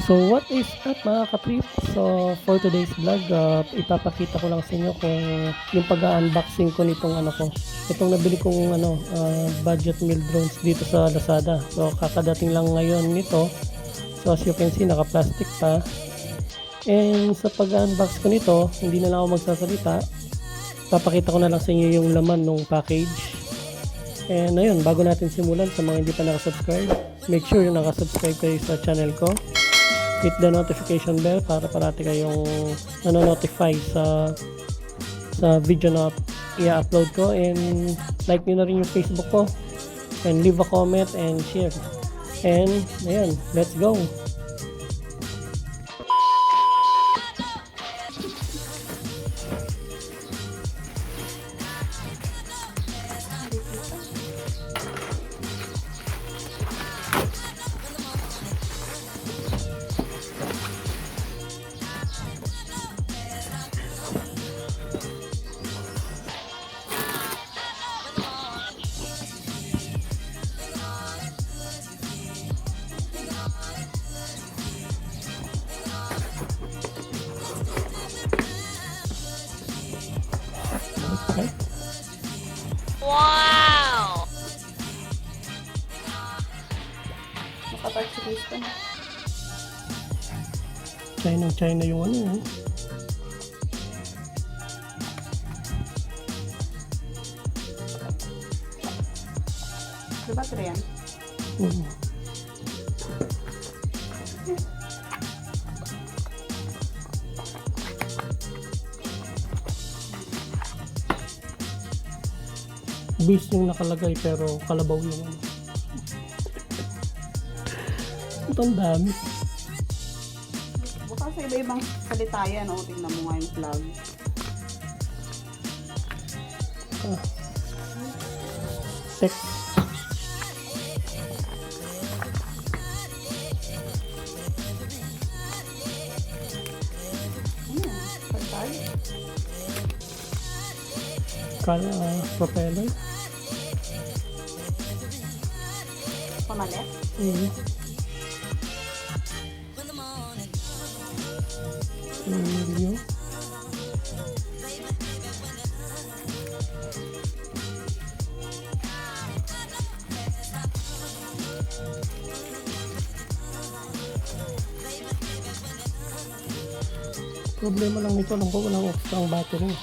So what is up mga ka-trip? So for today's vlog, ipapakita ko lang sa inyo kung yung pag-unboxing ko nitong itong nabili kong budget meal drones dito sa Lazada. So kakadating lang ngayon nito. So as you can see, naka-plastic pa. And sa pag-unbox ko nito, hindi na lang ako magsasalita. Papakita ko na lang sa inyo yung laman ng package. And ayun, bago natin simulan, sa mga hindi pa nakasubscribe, make sure yung nakasubscribe kayo sa channel ko. Hit the notification bell para parati kayong notify sa video na i-upload ko, and like nyo na rin yung Facebook ko, and leave a comment and share. And ayan, let's go. Okay. Wow! Nakaparticipate na. China yung ano. Diba 3 yan? Beast yung nakalagay pero kalabaw yung ano. Ang dami. Baka sa iba-ibang salita yan, o. Tingnan mo nga yung plug. Text. Ano yan? Pagtag? Propeller. Pamalit? Review. Problema lang nito, alam ko walang extra ang battery.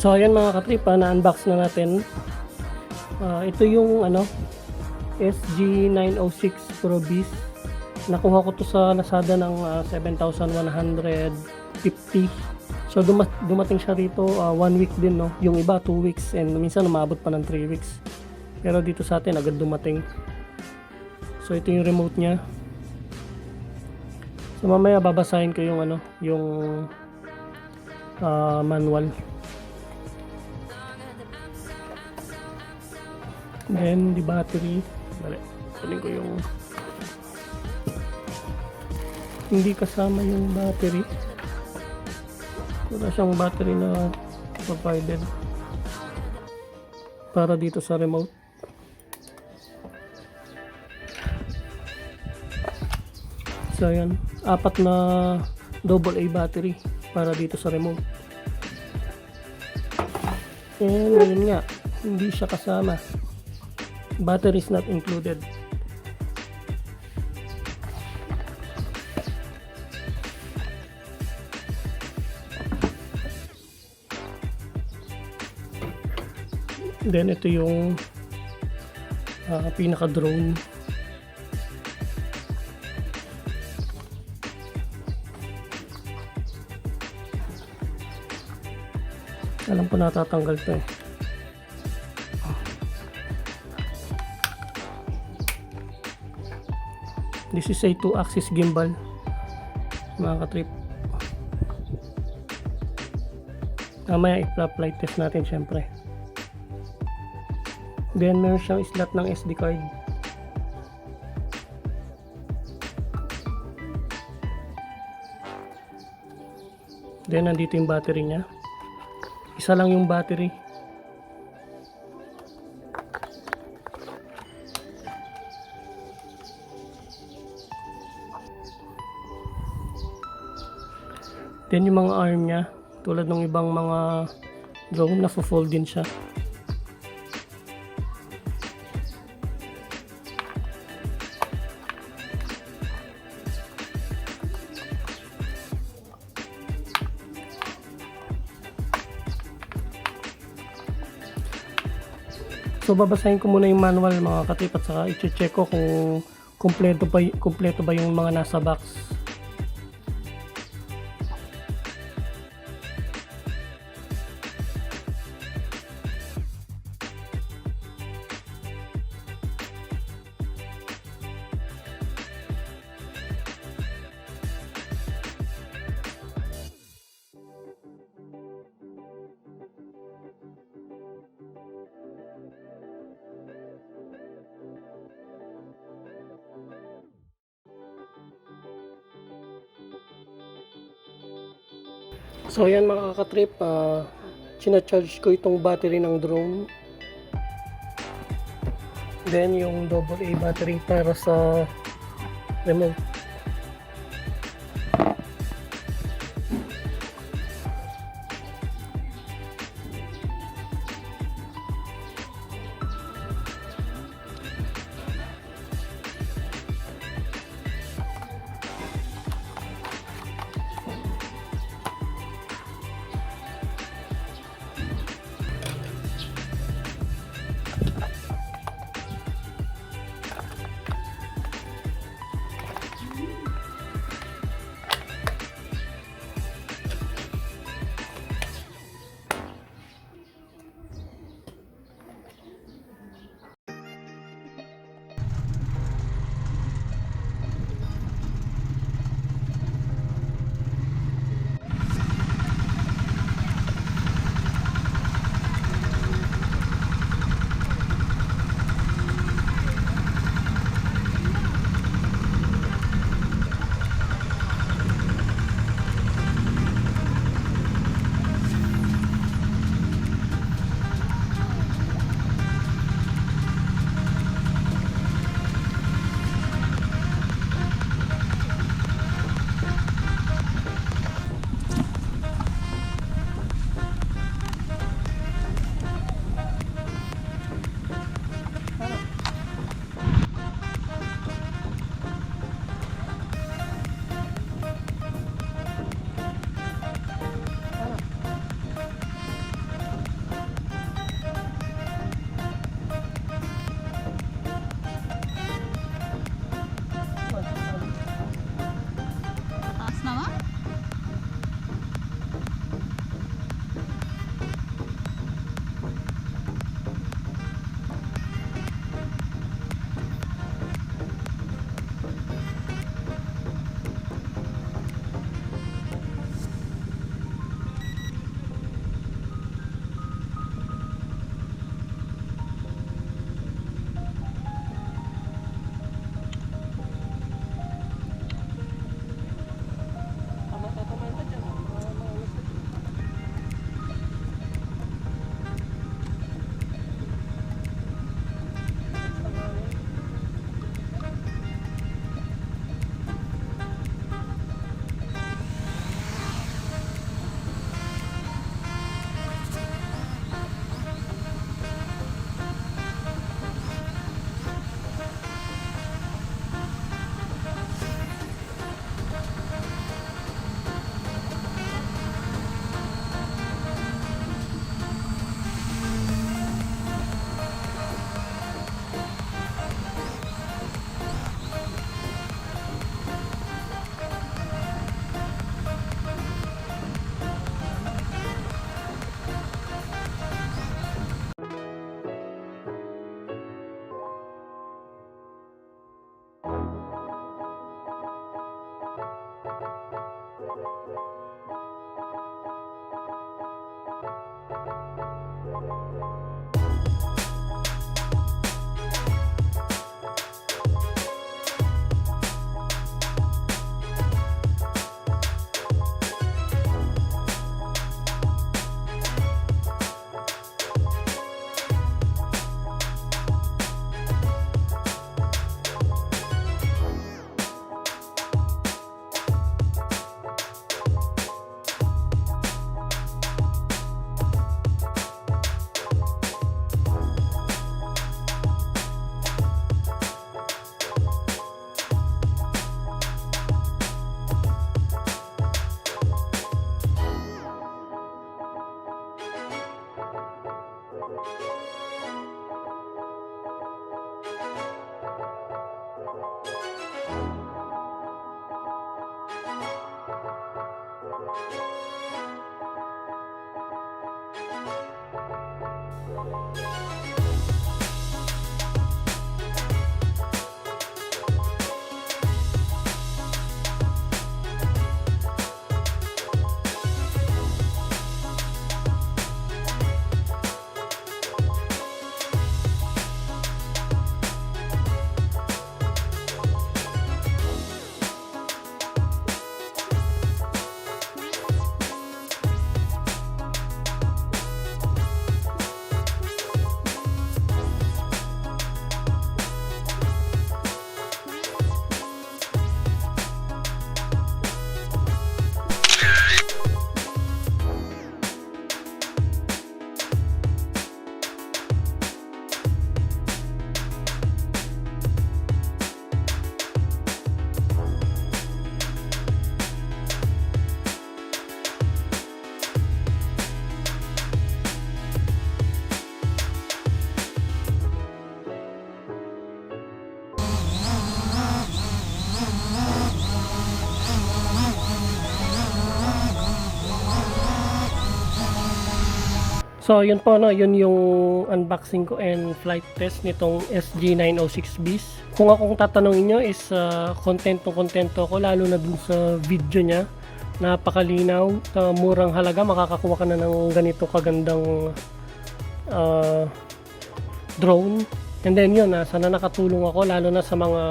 So ayan mga katrip, na-unbox na natin. Ito yung SG906ProBeast. Nakuha ko to sa Lazada ng 7,150. So dumating siya rito 1 week din, no? Yung iba 2 weeks and minsan umabot pa ng 3 weeks. Pero dito sa atin agad dumating. So ito yung remote niya. So mamaya babasahin ko yung manual. Then the battery, kunin ko yung hindi kasama yung battery. Wala siyang battery na provided para dito sa remote. So ayan, 4 na AA battery para dito sa remote. And yun nga, hindi siya kasama. Battery is not included. Then ito yung pinaka drone. Alam ko natatanggal to eh. This is a 2-axis gimbal, mga katrip. Mamaya i-flight test natin syempre. Then meron siyang slot ng SD card. Then nandito yung battery niya. Isa lang yung battery. Then yung mga arm niya, tulad ng ibang mga drone, na-fold din siya. So babasahin ko muna yung manual mga katip at saka i-check ko kung kumpleto ba yung mga nasa box. So yan mga kakatrip, charge ko itong battery ng drone. Then yung AA battery para sa remote. So yun po, no, yun yung unboxing ko and flight test nitong SG906Beast. Kung akong tatanungin nyo is kontento ko, lalo na dun sa video nya. Napakalinaw, murang halaga, makakakuha ka na ng ganito kagandang drone. And then yun, sana nakatulong ako, lalo na sa mga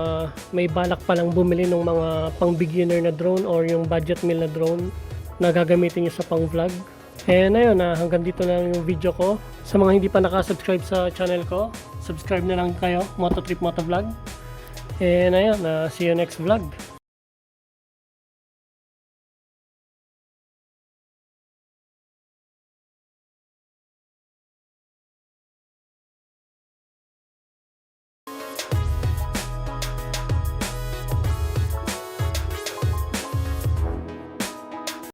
may balak palang bumili ng mga pang beginner na drone or yung budget meal na drone na gagamitin nyo sa pang vlog. And ayun, hanggang dito na yung video ko. Sa mga hindi pa nakasubscribe sa channel ko, subscribe na lang kayo, Mototrip Motovlog. And ayun, see you next vlog.